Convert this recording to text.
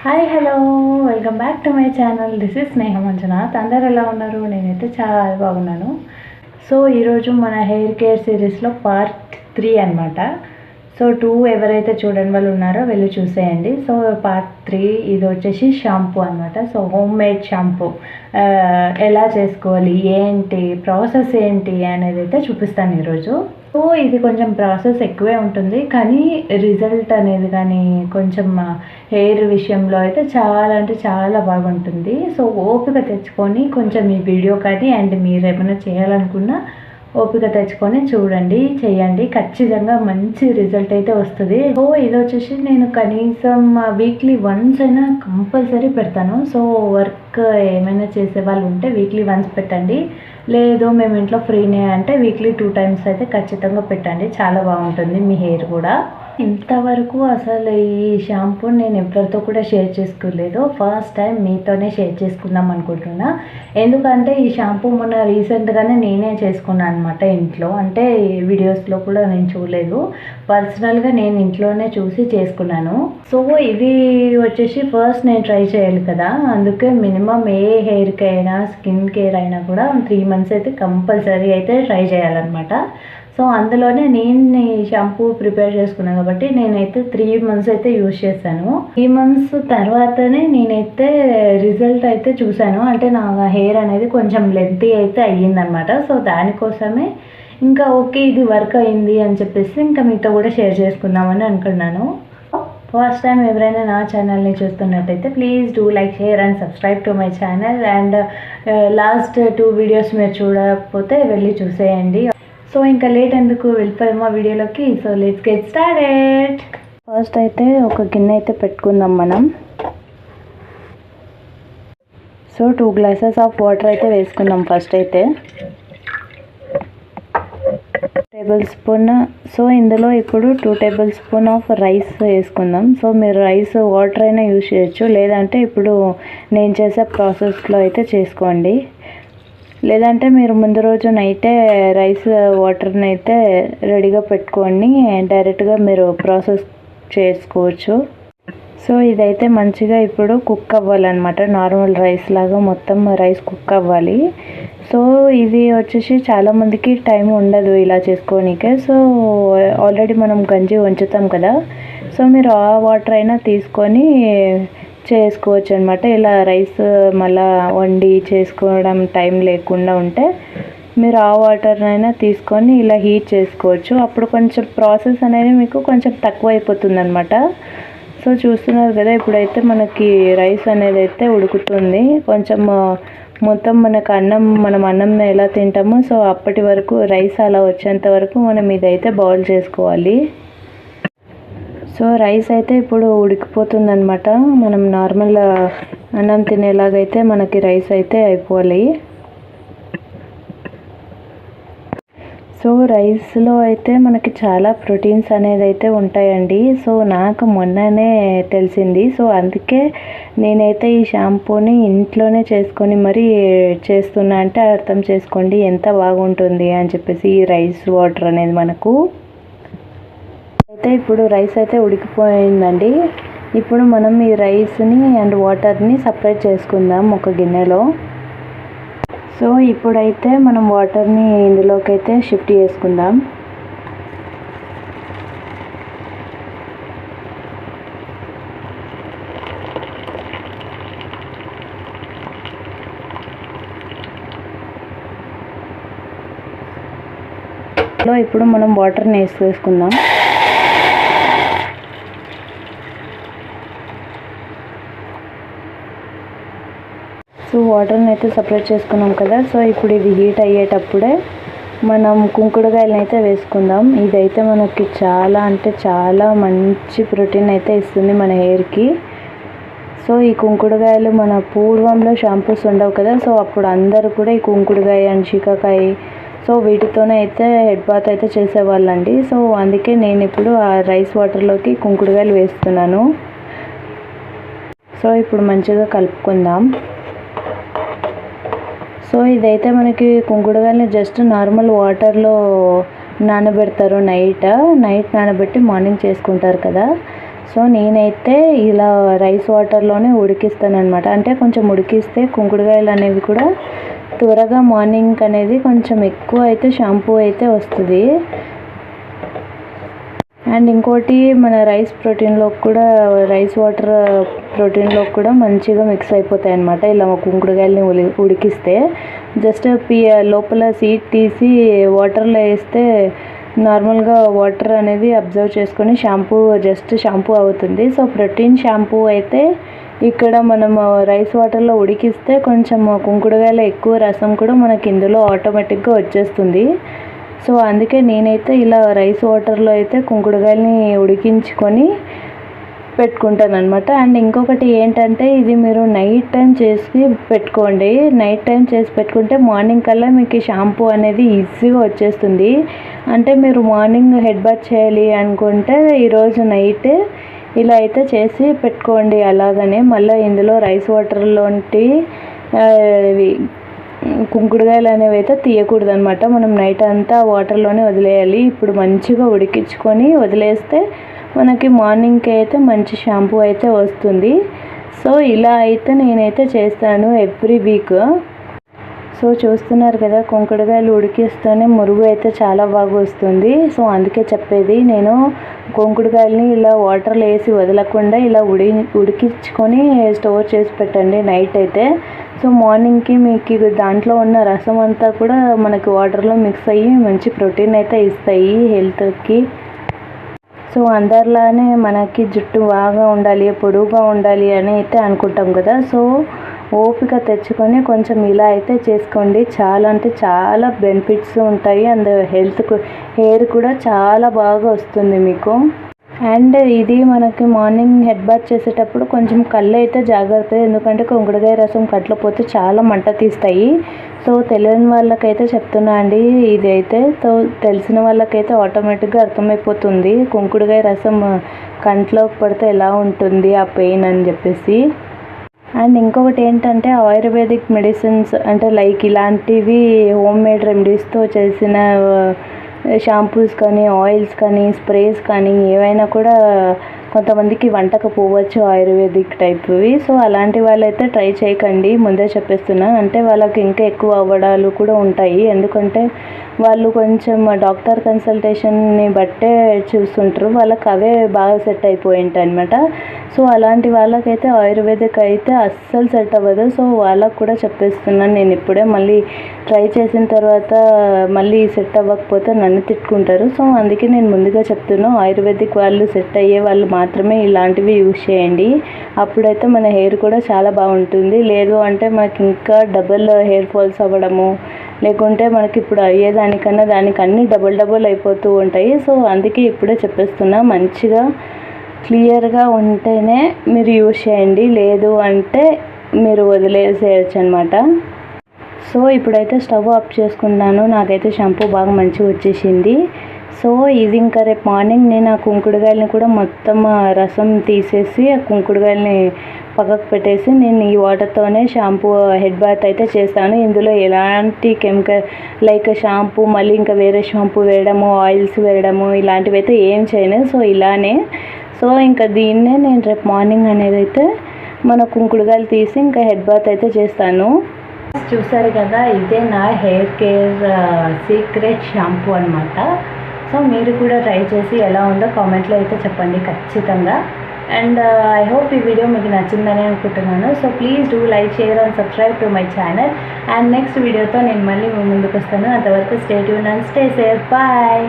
Hi hello welcome back to my channel. This is Sneha Manjunath. అందరు ఎలా ఉన్నారు? నేనైతే చాలా బాగున్నాను. సో ఈరోజు మన హెయిర్ కేర్ సిరీస్లో పార్ట్ 3 అనమాట. సో 2 ఎవరైతే చూడని వాళ్ళు ఉన్నారో వెళ్ళి చూసేయండి. సో పార్ట్ 3 ఇది వచ్చేసి షాంపూ అనమాట. సో హోమ్ మేడ్ షాంపూ ఎలా చేసుకోవాలి, ఏంటి ప్రాసెస్ ఏంటి అనేది అయితే చూపిస్తాను ఈరోజు. సో ఇది కొంచెం ప్రాసెస్ ఎక్కువే ఉంటుంది, కానీ రిజల్ట్ అనేది కానీ కొంచెం హెయిర్ విషయంలో అయితే చాలా అంటే చాలా బాగుంటుంది. సో ఓపిక తెచ్చుకొని కొంచెం ఈ వీడియో కానీ అండ్ మీరు ఏమైనా చేయాలనుకున్నా ఓపిక తెచ్చుకొని చూడండి, చేయండి, ఖచ్చితంగా మంచి రిజల్ట్ అయితే వస్తుంది. సో ఇది వచ్చేసి నేను కనీసం వీక్లీ వన్స్ అయినా కంపల్సరీ పెడతాను. సో వర్క్ ఏమైనా చేసే వాళ్ళు ఉంటే వీక్లీ వన్స్ పెట్టండి, లేదు మేము ఇంట్లో ఫ్రీనే అంటే వీక్లీ 2 టైమ్స్ అయితే ఖచ్చితంగా పెట్టండి. చాలా బాగుంటుంది మీ హెయిర్ కూడా. ఇంతవరకు అసలు ఈ షాంపూ నేను ఎవరితో కూడా షేర్ చేసుకోలేదు. ఫస్ట్ టైం మీతోనే షేర్ చేసుకుందాం అనుకుంటున్నా. ఎందుకంటే ఈ షాంపూ మొన్న రీసెంట్గానే నేనే చేసుకున్నాను అనమాట ఇంట్లో. అంటే వీడియోస్లో కూడా నేను చూడలేదు, పర్సనల్గా నేను ఇంట్లోనే చూసి చేసుకున్నాను. సో ఇది వచ్చేసి ఫస్ట్ నేను ట్రై చేయాలి కదా, అందుకే మినిమం ఏ హెయిర్కి అయినా స్కిన్ కేర్ అయినా కూడా 3 మంత్స్ అయితే కంపల్సరీ అయితే ట్రై చేయాలన్నమాట. సో అందులోనే నేను ఈ షాంపూ ప్రిపేర్ చేసుకున్నాను కాబట్టి నేనైతే 3 మంత్స్ అయితే యూజ్ చేశాను. 3 మంత్స్ తర్వాతనే నేనైతే రిజల్ట్ అయితే చూశాను. అంటే నా హెయిర్ అనేది కొంచెం లెంతీ అయితే అయ్యిందనమాట. సో దానికోసమే ఇంకా ఓకే ఇది వర్క్ అయింది అని చెప్పేసి ఇంకా మీతో కూడా షేర్ చేసుకుందామని అనుకున్నాను. ఫస్ట్ టైం ఎవరైనా నా ఛానల్ని చూస్తున్నట్టయితే please do like, share and subscribe to my channel. And last 2 videos మీరు చూడకపోతే వెళ్ళి చూసేయండి. సో ఇంకా లేట్ ఎందుకు, వెళ్ళిపోయామా వీడియోలోకి. So let's get started. First అయితే ఒక గిన్నె అయితే పెట్టుకుందాం మనం. సో 2 గ్లాసెస్ ఆఫ్ వాటర్ అయితే వేసుకుందాం ఫస్ట్ అయితే. Table spoon. సో ఇందులో ఇప్పుడు 2 టేబుల్ స్పూన్ ఆఫ్ రైస్ వేసుకుందాం. సో మీరు రైస్ వాటర్ అయినా యూజ్ చేయొచ్చు, లేదంటే ఇప్పుడు నేను చేసే ప్రాసెస్లో అయితే చేసుకోండి. లేదంటే మీరు ముందు రోజు నైటే రైస్ వాటర్ని అయితే రెడీగా పెట్టుకొని డైరెక్ట్గా మీరు ప్రాసెస్ చేసుకోవచ్చు. సో ఇదైతే మంచిగా ఇప్పుడు కుక్ అవ్వాలన్నమాట. నార్మల్ రైస్ లాగా మొత్తం రైస్ కుక్ అవ్వాలి. సో ఇది వచ్చేసి చాలామందికి టైం ఉండదు ఇలా చేసుకోనికే. సో ఆల్రెడీ మనం గంజి వంచుతాం కదా, సో మీరు ఆ వాటర్ అయినా తీసుకొని చేసుకోవచ్చు అనమాట. ఇలా రైస్ మళ్ళీ వండి చేసుకోవడం టైం లేకుండా ఉంటే మీరు ఆ వాటర్నైనా తీసుకొని ఇలా హీట్ చేసుకోవచ్చు. అప్పుడు కొంచెం ప్రాసెస్ అనేది మీకు కొంచెం తక్కువ అయిపోతుంది అనమాట. సో చూస్తున్నారు కదా, ఇప్పుడైతే మనకి రైస్ అనేది అయితే ఉడుకుతుంది. కొంచెం మొత్తం మనకు మనం అన్నం ఎలా తింటామో సో అప్పటి వరకు రైస్ అలా వచ్చేంత వరకు మనం ఇదైతే బాయిల్ చేసుకోవాలి. సో రైస్ అయితే ఇప్పుడు ఉడికిపోతుంది అనమాట. మనం నార్మల్ అన్నం తినేలాగైతే మనకి రైస్ అయితే అయిపోవాలి. సో రైస్లో అయితే మనకి చాలా ప్రోటీన్స్ అనేది అయితే ఉంటాయండి. సో నాకు మొన్ననే తెలిసింది. సో అందుకే నేనైతే ఈ షాంపూని ఇంట్లోనే చేసుకొని మరీ చేస్తున్నా. అంటే అర్థం చేసుకోండి ఎంత బాగుంటుంది అని చెప్పేసి ఈ రైస్ వాటర్ అనేది మనకు. అయితే ఇప్పుడు రైస్ అయితే ఉడికిపోయిందండి. ఇప్పుడు మనం ఈ రైస్ని అండ్ వాటర్ని సపరేట్ చేసుకుందాం ఒక గిన్నెలో. సో ఇప్పుడైతే మనం వాటర్ని ఇందులోకి అయితే షిఫ్ట్ చేసుకుందాం. ఇప్పుడు మనం వాటర్ని వేసుకుందాం. సో వాటర్ని అయితే సపరేట్ చేసుకున్నాం కదా. సో ఇప్పుడు ఇది హీట్ అయ్యేటప్పుడే మనం కుంకుడుకాయలను అయితే వేసుకుందాం. ఇదైతే మనకి చాలా అంటే చాలా మంచి ప్రోటీన్ అయితే ఇస్తుంది మన హెయిర్కి. సో ఈ కుంకుడుకాయలు మన పూర్వంలో షాంపూస్ ఉండవు కదా, సో అప్పుడు అందరూ కూడా ఈ కుంకుడుకాయ అండ్ శీకాకాయ సో వీటితోనే అయితే హెడ్ బాత్ అయితే చేసేవాళ్ళండి. సో అందుకే నేను ఇప్పుడు ఆ రైస్ వాటర్లోకి కుంకుడుకాయలు వేస్తున్నాను. సో ఇప్పుడు మంచిగా కలుపుకుందాం. సో ఇదైతే మనకి కుంకుడుకాయలని జస్ట్ నార్మల్ వాటర్లో నానబెడతారు. నైట్ నానబెట్టి మార్నింగ్ చేసుకుంటారు కదా. సో నేనైతే ఇలా రైస్ వాటర్లోనే ఉడికిస్తాను అనమాట. అంటే కొంచెం ఉడికిస్తే కుంకుడుకాయలు అనేవి కూడా త్వరగా మార్నింగ్ అనేది కొంచెం ఎక్కువ అయితే షాంపూ అయితే వస్తుంది. అండ్ ఇంకోటి మన రైస్ ప్రోటీన్లోకి కూడా రైస్ వాటర్ ప్రోటీన్లోకి కూడా మంచిగా మిక్స్ అయిపోతాయి అన్నమాట. ఇలా కుంకుడుకాయలని ఉడికిస్తే జస్ట్ లోపల సీడ్ తీసి వాటర్లో వేస్తే నార్మల్గా వాటర్ అనేది అబ్జర్వ్ చేసుకొని షాంపూ అవుతుంది. సో ప్రోటీన్ షాంపూ అయితే ఇక్కడ మనం రైస్ వాటర్లో ఉడికిస్తే కొంచెం కుంకుడుకాయల ఎక్కువ రసం కూడా మనకి ఇందులో ఆటోమేటిక్గా వచ్చేస్తుంది. సో అందుకే నేనైతే ఇలా రైస్ వాటర్లో అయితే కుంకుడుకాయలని ఉడికించుకొని పెట్టుకుంటాను అనమాట. అండ్ ఇంకొకటి ఏంటంటే ఇది మీరు నైట్ టైం చేసి పెట్టుకోండి. నైట్ టైం చేసి పెట్టుకుంటే మార్నింగ్ కల్లా మీకు షాంపూ అనేది ఈజీగా వచ్చేస్తుంది. అంటే మీరు మార్నింగ్ హెడ్ బాత్ చేయాలి అనుకుంటే ఈరోజు నైట్ ఇలా అయితే చేసి పెట్టుకోండి. అలాగనే మళ్ళీ ఇందులో రైస్ వాటర్లోంటి కుంకుడుకాయలు అనేవి అయితే తీయకూడదు అనమాట. మనం నైట్ అంతా వాటర్లోనే వదిలేయాలి. ఇప్పుడు మంచిగా ఉడికించుకొని వదిలేస్తే మనకి మార్నింగ్కి అయితే మంచి షాంపూ అయితే వస్తుంది. సో ఇలా అయితే నేనైతే చేస్తాను ఎవ్రీ వీక్. సో చూస్తున్నారు కదా, కుంకుడుకాయలు ఉడికిస్తేనే మురుగు అయితే చాలా బాగా వస్తుంది. సో అందుకే చెప్పేది, నేను కుంకుడుకాయలని ఇలా వాటర్లో వేసి వదలకుండా ఇలా ఉడికించుకొని స్టోర్ చేసి పెట్టండి నైట్ అయితే. సో మార్నింగ్కి మీకు దాంట్లో ఉన్న రసం అంతా కూడా మనకి వాటర్లో మిక్స్ అయ్యి మంచి ప్రోటీన్ అయితే ఇస్తాయి హెల్త్కి. సో అందరిలానే మనకి జుట్టు బాగా ఉండాలి, పొడువుగా ఉండాలి అని అయితే అనుకుంటాం కదా. సో ఓపిక తెచ్చుకొని కొంచెం ఇలా అయితే చేసుకోండి. చాలా అంటే చాలా బెనిఫిట్స్ ఉంటాయి. అండ్ హెయిర్ కూడా చాలా బాగా వస్తుంది మీకు. అండ్ ఇది మనకి మార్నింగ్ హెడ్ బాత్ చేసేటప్పుడు కొంచెం కళ్ళు అయితే జాగ్రత్త, ఎందుకంటే కుంకుడుకాయ రసం కట్లో పోతే చాలా మంట తీస్తాయి. సో తెలియని వాళ్ళకైతే చెప్తున్నా అండి, ఇదైతే తెలిసిన వాళ్ళకైతే ఆటోమేటిక్గా అర్థమైపోతుంది కుంకుడుకాయ రసం కంట్లోకి పడితే ఎలా ఉంటుంది ఆ పెయిన్ అని చెప్పేసి. అండ్ ఇంకొకటి ఏంటంటే ఆయుర్వేదిక్ మెడిసిన్స్ అంటే లైక్ ఇలాంటివి హోమ్ మేడ్ రెమెడీస్తో చేసిన షాంపూస్ కానీ ఆయిల్స్ కానీ స్ప్రేస్ కానీ ఏవైనా కూడా కొంతమందికి వంటకపోవచ్చు ఆయుర్వేదిక్ టైప్వి. సో అలాంటి వాళ్ళైతే ట్రై చేయకండి, ముందే చెప్పేస్తున్నా. అంటే వాళ్ళకి ఇంకా ఎక్కువ అవ్వడాలు కూడా ఉంటాయి, ఎందుకంటే వాళ్ళు కొంచెం డాక్టర్ కన్సల్టేషన్ని బట్టే చూస్తుంటారు, వాళ్ళకి అవే బాగా సెట్ అయిపోయి ఉంటాయి అనమాట. సో అలాంటి వాళ్ళకైతే ఆయుర్వేదిక్ అయితే అస్సలు సెట్ అవ్వదు. సో వాళ్ళకు కూడా చెప్పేస్తున్నాను నేను ఇప్పుడే. మళ్ళీ ట్రై చేసిన తర్వాత మళ్ళీ సెట్ అవ్వకపోతే నన్ను తిట్టుకుంటారు. సో అందుకే నేను ముందుగా చెప్తున్నాను, ఆయుర్వేదిక్ వాళ్ళు సెట్ అయ్యే వాళ్ళు మాత్రమే ఇలాంటివి యూజ్ చేయండి. అప్పుడైతే మన హెయిర్ కూడా చాలా బాగుంటుంది. లేదు అంటే మనకి ఇంకా డబుల్ హెయిర్ ఫాల్స్ అవ్వడము, లేకుంటే మనకి ఇప్పుడు అయ్యేదానికన్నా దానికి అన్నీ డబుల్ అయిపోతూ ఉంటాయి. సో అందుకే ఇప్పుడే చెప్పేస్తున్నా, మంచిగా క్లియర్గా ఉంటేనే మీరు యూజ్ చేయండి, లేదు అంటే మీరు వదిలేసేయచ్చు అనమాట. సో ఇప్పుడైతే స్టవ్ ఆఫ్ చేసుకున్నాను. నాకైతే షాంపూ బాగా మంచిగా వచ్చేసింది. సో ఇది ఇంకా రేపు మార్నింగ్ నేను ఆ కుంకుడుకాయలని కూడా మొత్తం రసం తీసేసి ఆ కుంకుడుకాయలని పక్కకు పెట్టేసి నేను ఈ వాటర్తోనే షాంపూ హెడ్ బాత్ అయితే చేస్తాను. ఇందులో ఎలాంటి కెమికల్ లైక్ షాంపూ మళ్ళీ ఇంకా వేరే షాంపూ వేయడము, ఆయిల్స్ వేయడము ఇలాంటివి అయితే ఏం చేయను. సో ఇలానే. సో ఇంకా దీన్నే నేను రేపు మార్నింగ్ అనేది అయితే మన కుంకుడుకాయలు తీసి ఇంకా హెడ్ బాత్ అయితే చేస్తాను. చూసారు కదా, ఇదే నా హెయిర్ కేర్ సీక్రెట్ షాంపూ అనమాట. సో మీరు కూడా ట్రై చేసి ఎలా ఉందో కామెంట్లో అయితే చెప్పండి ఖచ్చితంగా. అండ్ ఐ హోప్ ఈ వీడియో మీకు నచ్చిందని అనుకుంటున్నాను. So please do like, share and subscribe to my channel. And next వీడియోతో నేను మళ్ళీ ముందుకు వస్తాను. అంతవరకు stay tune and stay safe. Bye.